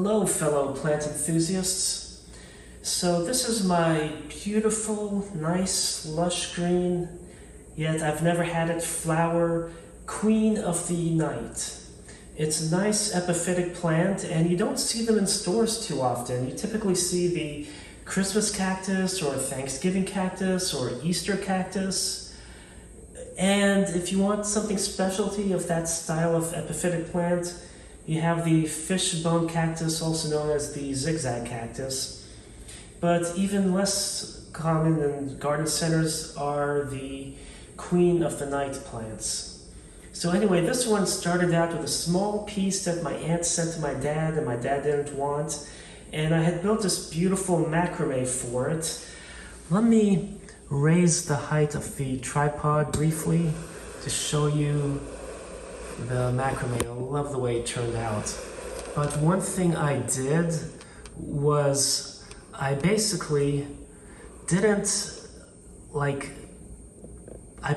Hello, fellow plant enthusiasts. So this is my beautiful, nice, lush green, yet I've never had it flower, Queen of the Night. It's a nice epiphytic plant, and you don't see them in stores too often. You typically see the Christmas cactus or Thanksgiving cactus or Easter cactus. And if you want something specialty of that style of epiphytic plant, you have the fishbone cactus, also known as the zigzag cactus. But even less common in garden centers are the Queen of the Night plants. So anyway, this one started out with a small piece that my aunt sent to my dad and my dad didn't want. And I had built this beautiful macrame for it. Let me raise the height of the tripod briefly to show you the macrame. I love the way it turned out. But one thing I did was I basically didn't I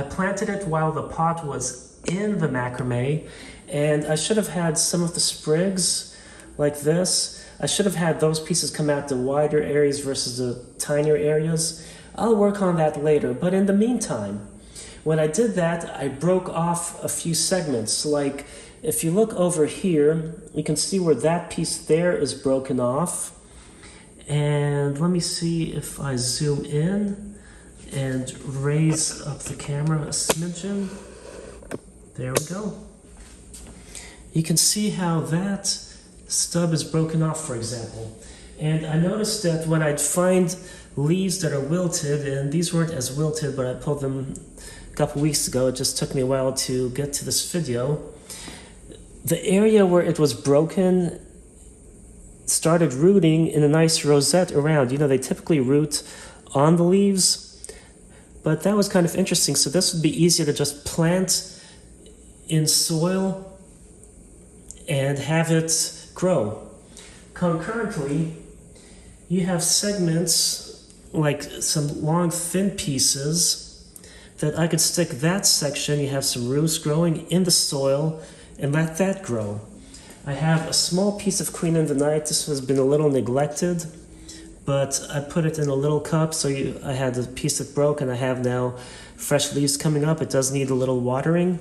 planted it while the pot was in the macrame, and I should have had some of the sprigs like this. I should have had those pieces come out the wider areas versus the tinier areas. I'll work on that later, but in the meantime, when I did that, I broke off a few segments. Like, if you look over here, you can see where that piece there is broken off. And let me see if I zoom in and raise up the camera a smidgen. There we go. You can see how that stub is broken off, for example. And I noticed that when I'd find leaves that are wilted, and these weren't as wilted, but I pulled them a couple weeks ago, it just took me a while to get to this video. The area where it was broken started rooting in a nice rosette around. You know, they typically root on the leaves, but that was kind of interesting. So this would be easier to just plant in soil and have it grow. Concurrently, you have segments, like some long thin pieces, that I could stick that section. You have some roots growing in the soil and let that grow. I have a small piece of Queen of the Night. This has been a little neglected, but I put it in a little cup. So I had a piece that broke, and I have now fresh leaves coming up. It does need a little watering.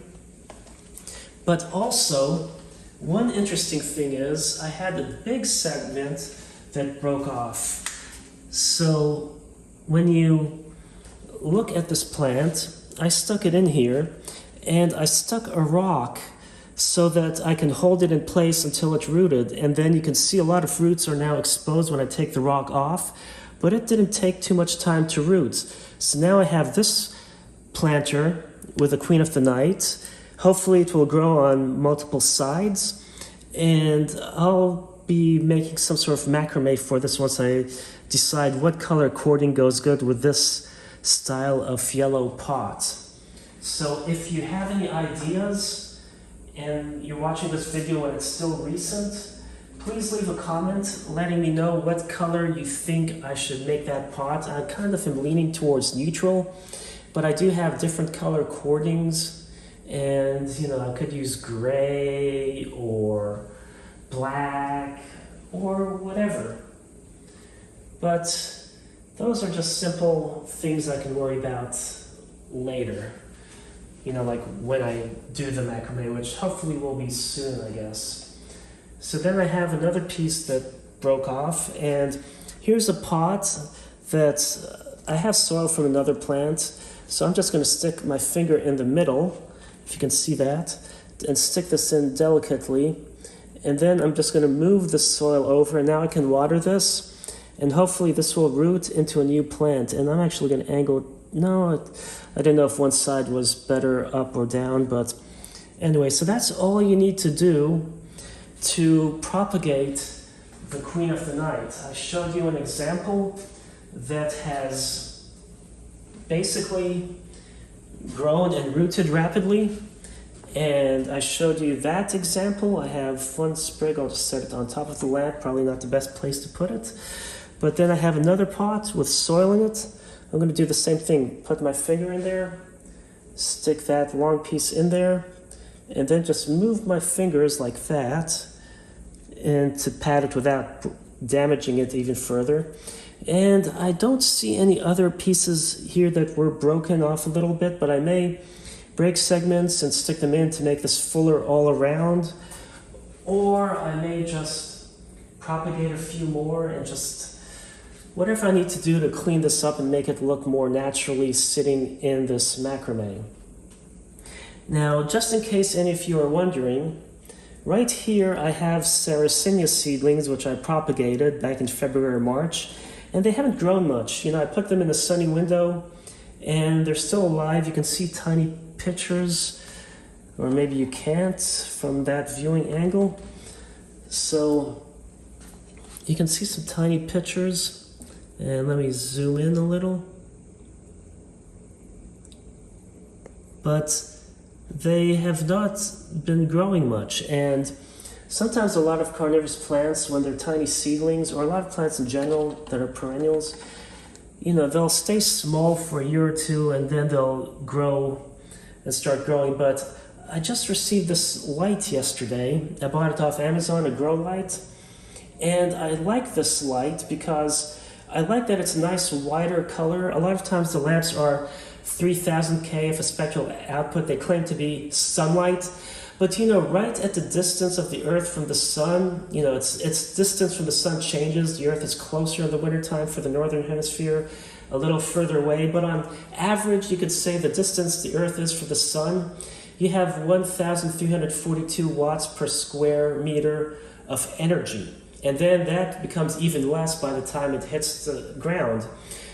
But also, one interesting thing is I had a big segment that broke off. So when you look at this plant, I stuck it in here, and I stuck a rock so that I can hold it in place until it's rooted. And then you can see a lot of roots are now exposed when I take the rock off, but it didn't take too much time to root. So now I have this planter with a Queen of the Night. Hopefully it will grow on multiple sides, and I'll be making some sort of macrame for this once I decide what color cording goes good with this style of yellow pot. So if you have any ideas and you're watching this video and it's still recent, please leave a comment letting me know what color you think I should make that pot. I kind of am leaning towards neutral, but I do have different color cordings, and you know, I could use gray or black or whatever. But those are just simple things I can worry about later. You know, like when I do the macrame, which hopefully will be soon, I guess. So then I have another piece that broke off, and here's a pot that I have soil from another plant. So I'm just going to stick my finger in the middle, if you can see that, and stick this in delicately. And then I'm just going to move the soil over, and now I can water this. And hopefully this will root into a new plant. And I'm actually going to angle, no, I didn't know if one side was better up or down, but anyway, so that's all you need to do to propagate the Queen of the Night. I showed you an example that has basically grown and rooted rapidly. And I showed you that example. I have one sprig, I'll just set it on top of the lamp, probably not the best place to put it. But then I have another pot with soil in it. I'm going to do the same thing. Put my finger in there, stick that long piece in there, and then just move my fingers like that, and to pat it without damaging it even further. And I don't see any other pieces here that were broken off a little bit, but I may break segments and stick them in to make this fuller all around, or I may just propagate a few more and just whatever I need to do to clean this up and make it look more naturally sitting in this macrame. Now, just in case any of you are wondering, right here I have Sarracenia seedlings which I propagated back in February or March, and they haven't grown much. I put them in a sunny window and they're still alive. You can see tiny pictures, or maybe you can't from that viewing angle. So you can see some tiny pictures, and let me zoom in a little. But they have not been growing much, and sometimes a lot of carnivorous plants, when they're tiny seedlings, or a lot of plants in general that are perennials, they'll stay small for a year or two and then they'll grow and start growing. But I just received this light yesterday. I bought it off Amazon, a grow light. And I like this light because I like that it's a nice wider color. A lot of times the lamps are 3000 kF of spectral output. They claim to be sunlight. But right at the distance of the Earth from the sun, its distance from the sun changes. The Earth is closer in the wintertime for the northern hemisphere, a little further away. But on average, you could say the distance the Earth is from the sun, you have 1,342 watts per square meter of energy. And then that becomes even less by the time it hits the ground.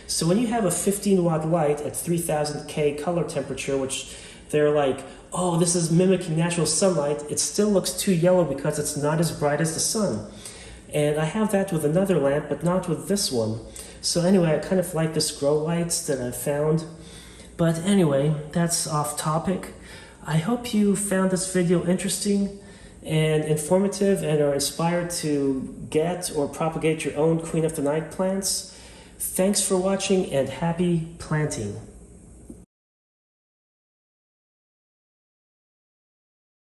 So when you have a 15-watt light at 3000 K color temperature, which they're like, oh, this is mimicking natural sunlight, it still looks too yellow because it's not as bright as the sun. And I have that with another lamp, but not with this one. So anyway, I kind of like this grow light that I found. But anyway, that's off topic. I hope you found this video interesting and informative and are inspired to get or propagate your own Queen of the Night plants. Thanks for watching and happy planting.